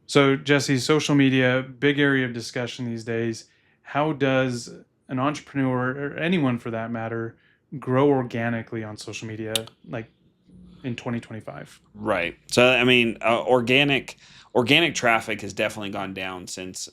So, Jesse, social media, big area of discussion these days. How does an entrepreneur, or anyone for that matter, grow organically on social media, like in 2025? Right. So I mean, organic traffic has definitely gone down since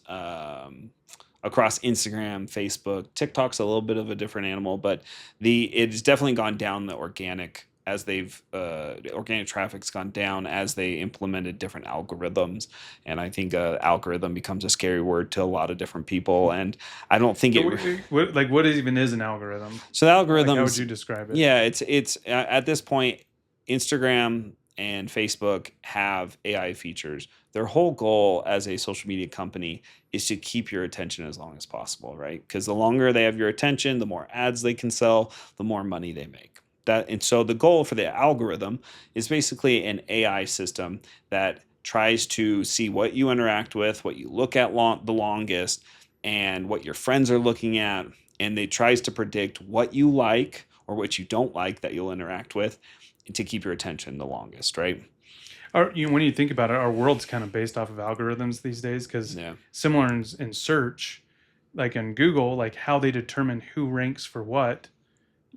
across Instagram, Facebook, TikTok's a little bit of a different animal, but the it's definitely gone down the organic as they've organic traffic's gone down as they implemented different algorithms, and I think algorithm becomes a scary word to a lot of different people, and I don't think So, it. what even is an algorithm? So the Like, how would algorithms, you describe it? yeah, it's at this point, Instagram and Facebook have AI features. Their whole goal as a social media company is to keep your attention as long as possible, right? Because the longer they have your attention, the more ads they can sell, the more money they make. That and so the goal for the algorithm is basically an AI system that tries to see what you interact with, what you look at the longest, and what your friends are looking at, and it tries to predict what you like or what you don't like that you'll interact with to keep your attention the longest, right? When you think about it, our world's kind of based off of algorithms these days because Yeah. similar in search, like in Google, like how they determine who ranks for what,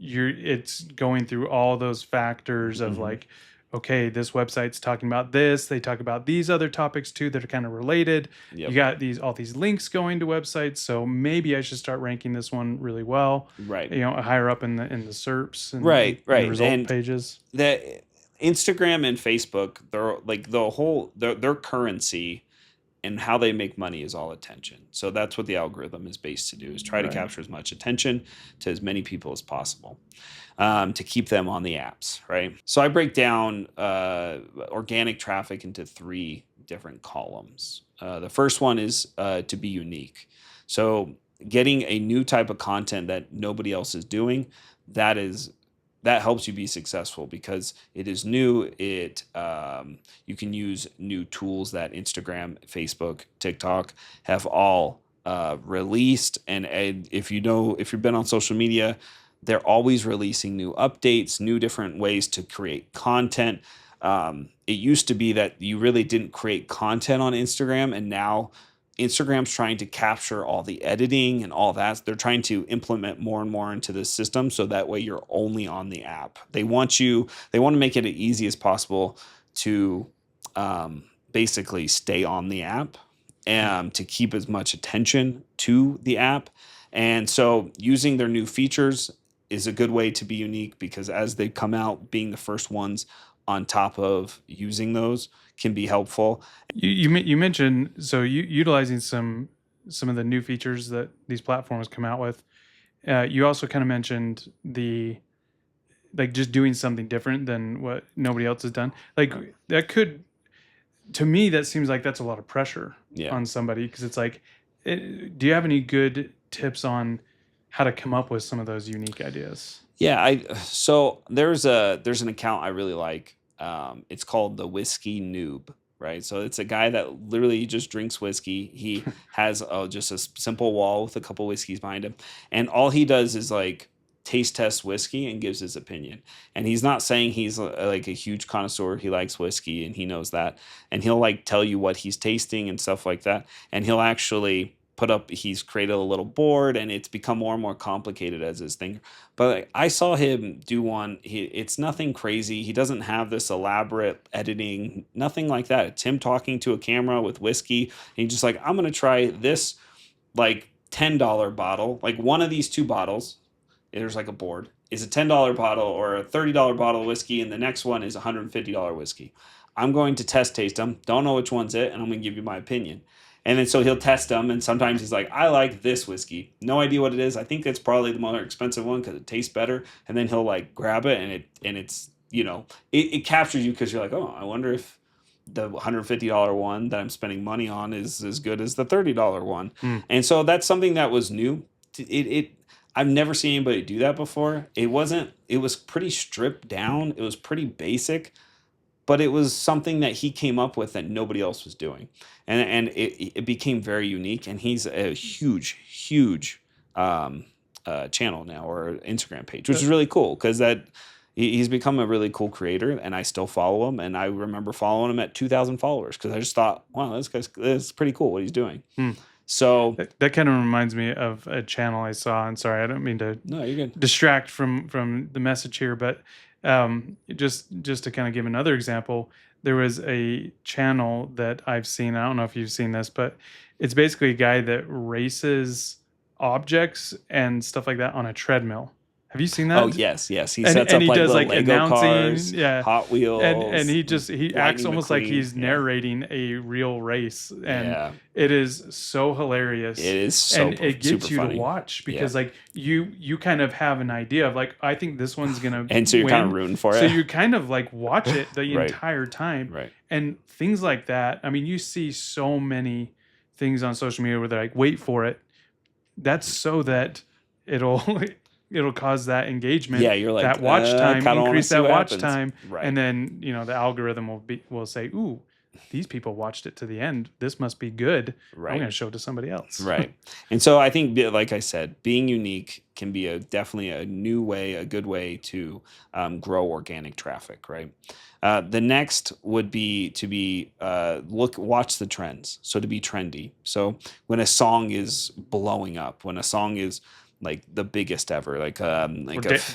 it's going through all those factors of Hmm. like, okay, this website's talking about this, they talk about these other topics too that are kind of related. You Yep. got all these links going to websites, so maybe I should start ranking this one really well, Right. higher up in the SERPs and Right. in the Right. result And pages. the Instagram and Facebook, they're like their currency and how they make money is all attention. So that's what the algorithm is based to do, is try to Right. capture as much attention to as many people as possible, to keep them on the apps, right? So I break down organic traffic into three different columns. The first one is to be unique. So getting a new type of content that nobody else is doing, that is that helps you be successful because it is new. It You can use new tools that Instagram, Facebook, TikTok have all released, and if you've been on social media, they're always releasing new updates, new different ways to create content. It used to be that you really didn't create content on Instagram, and now Instagram's trying to capture all the editing and all that. They're trying to implement more and more into the system so that way you're only on the app. They want to make it as easy as possible to basically stay on the app and to keep as much attention to the app. And so using their new features is a good way to be unique because as they come out, being the first ones on top of using those can be helpful. You mentioned so you utilizing some of the new features that these platforms come out with. You also kind of mentioned the like just doing something different than what nobody else has done. Like that could, to me, that seems like that's a lot of pressure Yeah. on somebody because it's like, do you have any good tips on how to come up with some of those unique ideas? Yeah, I so there's an account I really like. It's called the Whiskey Noob, right? So it's a guy that literally just drinks whiskey. He has just a simple wall with a couple whiskeys behind him, and all he does is like taste test whiskey and gives his opinion. And he's not saying he's like a huge connoisseur. He likes whiskey and he knows that, and he'll like tell you what he's tasting and stuff like that. And he'll actually he's created a little board, and it's become more and more complicated as his thing. But like, I saw him do one. It's nothing crazy. He doesn't have this elaborate editing, nothing like that. It's him talking to a camera with whiskey. And he's just like, I'm gonna try this like $10 bottle. Like one of these two bottles, there's like a board, is a $10 bottle or a $30 bottle of whiskey, and the next one is a $150 whiskey. I'm going to test taste them. Don't know which one's it, and I'm going to give you my opinion. And then so he'll test them, and sometimes he's like, I like this whiskey. No idea what it is. I think it's probably the more expensive one because it tastes better. And then he'll like grab it, and it's it captures you because you're like, oh, I wonder if the $150 one that I'm spending money on is as good as the $30 one. Hmm. And so that's something that was new. It I've never seen anybody do that before. It was pretty stripped down. It was pretty basic, but it was something that he came up with that nobody else was doing. And it became very unique. And he's a huge channel now, or Instagram page, which Uh, is really cool because that he's become a really cool creator, and I still follow him. And I remember following him at 2,000 followers because I just thought, wow, this is pretty cool what he's doing. Hmm. So That kind of reminds me of a channel I saw. And sorry, I don't mean to no, you're good. distract from the message here, but just to kind of give another example, there was a channel that I've seen. I don't know if you've seen this, but it's basically a guy that races objects and stuff like that on a treadmill. Have you seen that? Oh yes, yes. He and, sets and up he like does little like Lego announcing, cars, yeah, Hot Wheels, and he acts Lightning almost like McQueen. he's Yeah. narrating a real race, and Yeah. it is so hilarious. It is so and it gets super you funny. to watch because like you kind of have an idea of like, I think this one's gonna And so you're win. kind of rooting for So it. you kind of like watch it the Right. entire time, Right. and things like that. I mean, you see so many things on social media where they're like, wait for it. That's so that it'll it'll cause that engagement, Yeah, you're like that watch time, kinda wanna increase see that what watch happens. time, Right. and then the algorithm will say, ooh, these people watched it to the end. This must be good. I'm Right. going to show it to somebody else. Right. And so I think, like I said, being unique can be definitely a new way, a good way to grow organic traffic, right? The next would be to be watch the trends. So to be trendy. So when a song is blowing up, when a song is like the biggest ever, like Or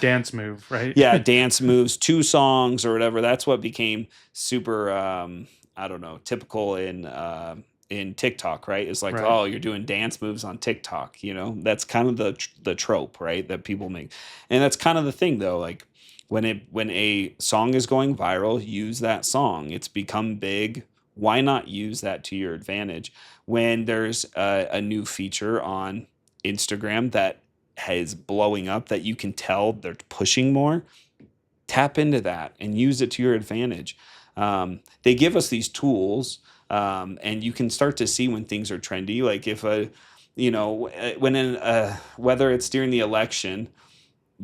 dance move, right? yeah, dance moves, 2 songs or whatever. That's what became super, I don't know, typical in TikTok, right? It's like, Right. oh, you're doing dance moves on TikTok. That's kind of the trope, right? That people make, and that's kind of the thing, though. Like when a song is going viral, use that song. It's become big. Why not use that to your advantage? When there's a new feature on Instagram that is blowing up that you can tell they're pushing more, tap into that and use it to your advantage. They give us these tools, and you can start to see when things are trendy. Like if whether it's during the election,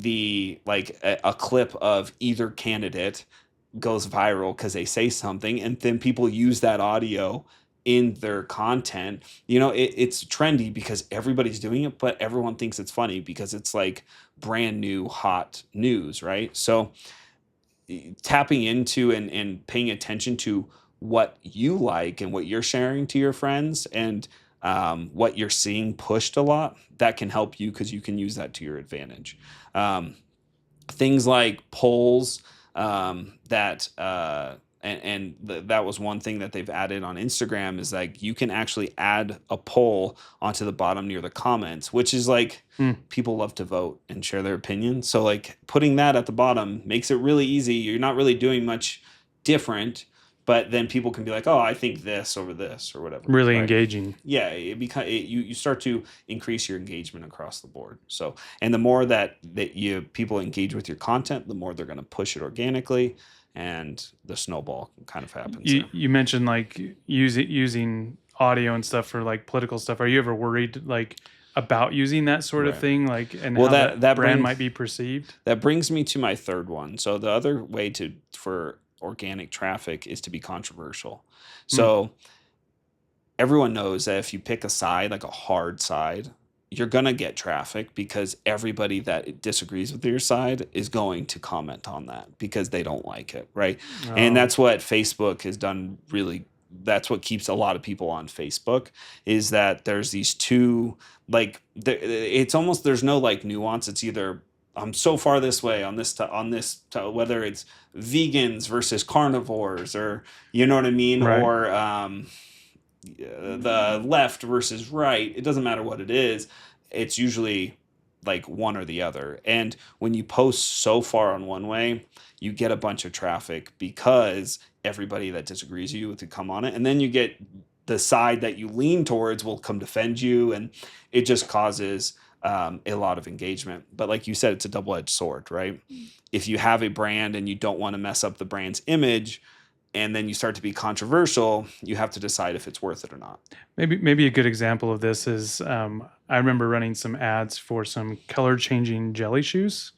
a clip of either candidate goes viral because they say something, and then people use that audio in their content. It's trendy because everybody's doing it, but everyone thinks it's funny because it's like brand new hot news, right? So tapping into and paying attention to what you like and what you're sharing to your friends, and what you're seeing pushed a lot, that can help you because you can use that to your advantage. Things like polls, that was one thing that they've added on Instagram, is like you can actually add a poll onto the bottom near the comments, which is like people love to vote and share their opinion. So like putting that at the bottom makes it really easy. You're not really doing much different, but then people can be like, oh, I think this over this or whatever. Really right? engaging. Yeah, you start to increase your engagement across the board. So, and the more that people engage with your content, the more they're going to push it organically, and the snowball kind of happens. You mentioned like using audio and stuff for like political stuff. Are you ever worried like about using that sort of thing, like, and how that brand might be perceived? That brings me to my third one. So the other way for organic traffic is to be controversial. So everyone knows that if you pick a side, like a hard side, you're going to get traffic because everybody that disagrees with your side is going to comment on that because they don't like it, right? Oh. And that's what Facebook has done really. That's what keeps a lot of people on Facebook, is that there's these two, like, it's almost, there's no like nuance. It's either I'm so far this way on this, whether it's vegans versus carnivores, or you know what I mean? Right. Or the left versus right. It doesn't matter what it is. It's usually like one or the other. And when you post so far on one way, you get a bunch of traffic because everybody that disagrees with you to come on it. And then you get the side that you lean towards will come defend you. And it just causes a lot of engagement. But like you said, it's a double-edged sword, right? If you have a brand and you don't want to mess up the brand's image, and then you start to be controversial, you have to decide if it's worth it or not. Maybe a good example of this is I remember running some ads for some color changing jelly shoes.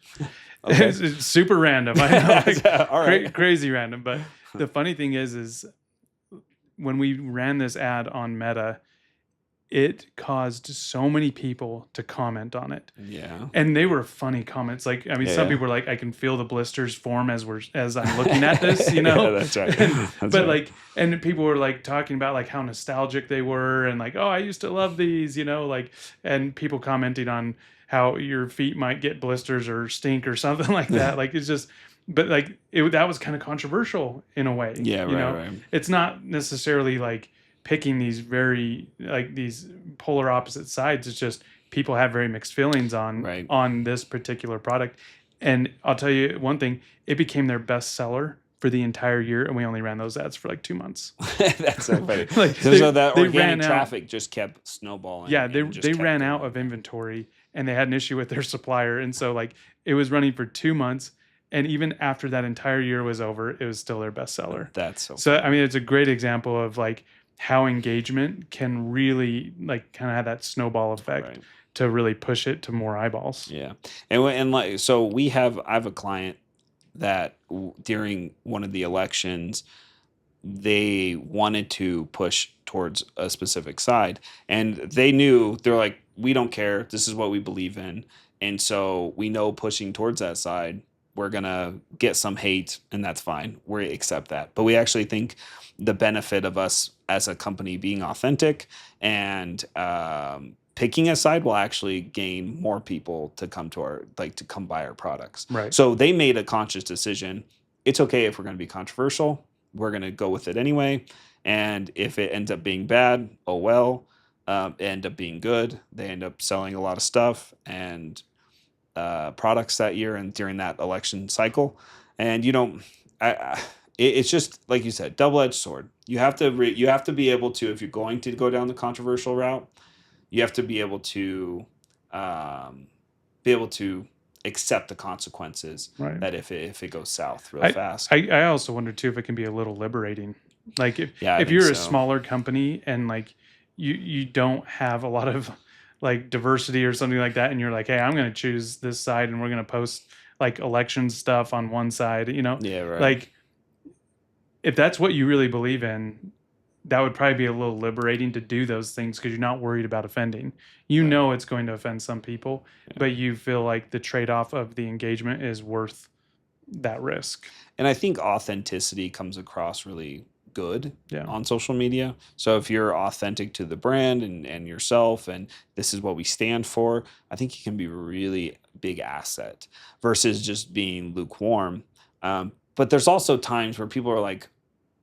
Okay. It's super random. I know, like, All right. crazy random. But the funny thing is when we ran this ad on Meta, it caused so many people to comment on it. Yeah. And they were funny comments. Like, I mean, some Yeah. people were like, I can feel the blisters form as I'm looking at this, you Yeah, know? that's right. And, That's but right. like, and people were like talking about like how nostalgic they were and like, oh, I used to love these, you know, like, and people commenting on how your feet might get blisters or stink or something like that. Like, it's just, but like, that was kind of controversial in a way. Yeah, you right, know? right. It's not necessarily like picking these very, like these polar opposite sides. It's just, people have very mixed feelings on Right. on this particular product. And I'll tell you one thing, it became their best seller for the entire year, and we only ran those ads for like 2 months. That's so funny. Like, So that they organic ran out. traffic just kept snowballing. Yeah, and just they kept ran out going. of inventory, and they had an issue with their supplier, and so like it was running for 2 months, and even after that entire year was over, it was still their best seller. That's so So I mean, it's a great example of like how engagement can really like kind of have that snowball effect Right. to really push it to more eyeballs. Yeah, and like so I have a client that during one of the elections they wanted to push towards a specific side, and they're like, we don't care, this is what we believe in, and so we know pushing towards that side we're gonna get some hate, and that's fine, we accept that, but we actually think the benefit of us as a company being authentic and picking a side will actually gain more people to come to to come buy our products. Right. So they made a conscious decision. It's okay if we're going to be controversial. We're going to go with it anyway. And if it ends up being bad, oh well. It end up being good. They end up selling a lot of stuff and products that year and during that election cycle. And it's just like you said, double-edged sword. You have to be able to, if you're going to go down the controversial route, you have to be able to accept the consequences. Right. That if it goes south real fast. I also wonder too if it can be a little liberating. Like if think you're a so. smaller company and like you don't have a lot of like diversity or something like that, and you're like, hey, I'm going to choose this side and we're going to post like election stuff on one side, you know? Yeah, right. Like if that's what you really believe in, that would probably be a little liberating to do those things because you're not worried about offending. You Right. know it's going to offend some people, but you feel like the trade-off of the engagement is worth that risk. And I think authenticity comes across really good Yeah. on social media. So if you're authentic to the brand and yourself, and this is what we stand for, I think it can be a really big asset versus just being lukewarm. But there's also times where people are like,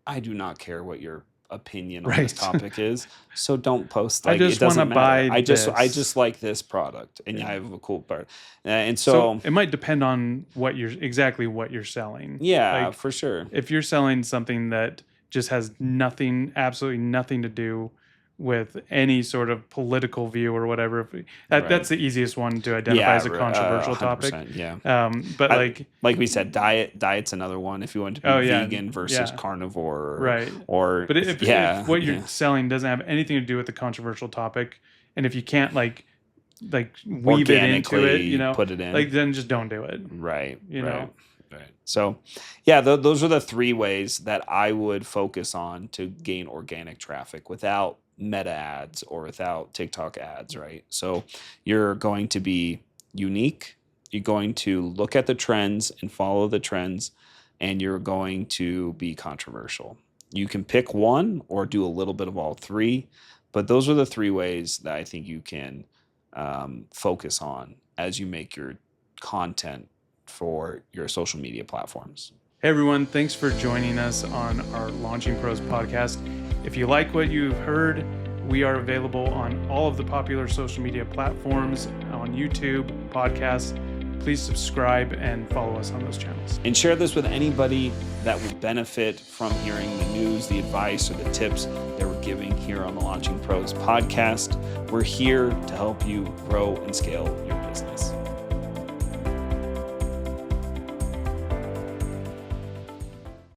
I do not care what your opinion on this Right. topic is, so don't post. I Like, just it doesn't wanna matter. buy I this. just like this product, and Yeah. I have a cool part, and So so it might depend on what you're selling. yeah, Like, for sure. if you're selling something that just has absolutely nothing to do with any sort of political view or whatever, Right. that's the easiest one to identify as a controversial topic. 100%, yeah. But Like we said, diet's another one. If you want to be Oh, yeah, vegan versus yeah. carnivore, right. Or But if what you're selling doesn't have anything to do with the controversial topic, and if you can't like weave it into it, you know, put it in, like then just don't do it. right, you right, know. right. So, yeah, those are the 3 ways that I would focus on to gain organic traffic without Meta ads or without TikTok ads, right? So you're going to be unique. You're going to look at the trends and follow the trends, and you're going to be controversial. You can pick one or do a little bit of all 3, but those are the 3 ways that I think you can focus on as you make your content for your social media platforms. Hey everyone, thanks for joining us on our Launching Pros podcast. If you like what you've heard, we are available on all of the popular social media platforms, on YouTube, podcasts. Please subscribe and follow us on those channels. And share this with anybody that would benefit from hearing the news, the advice, or the tips that we're giving here on the Launching Pros podcast. We're here to help you grow and scale your business.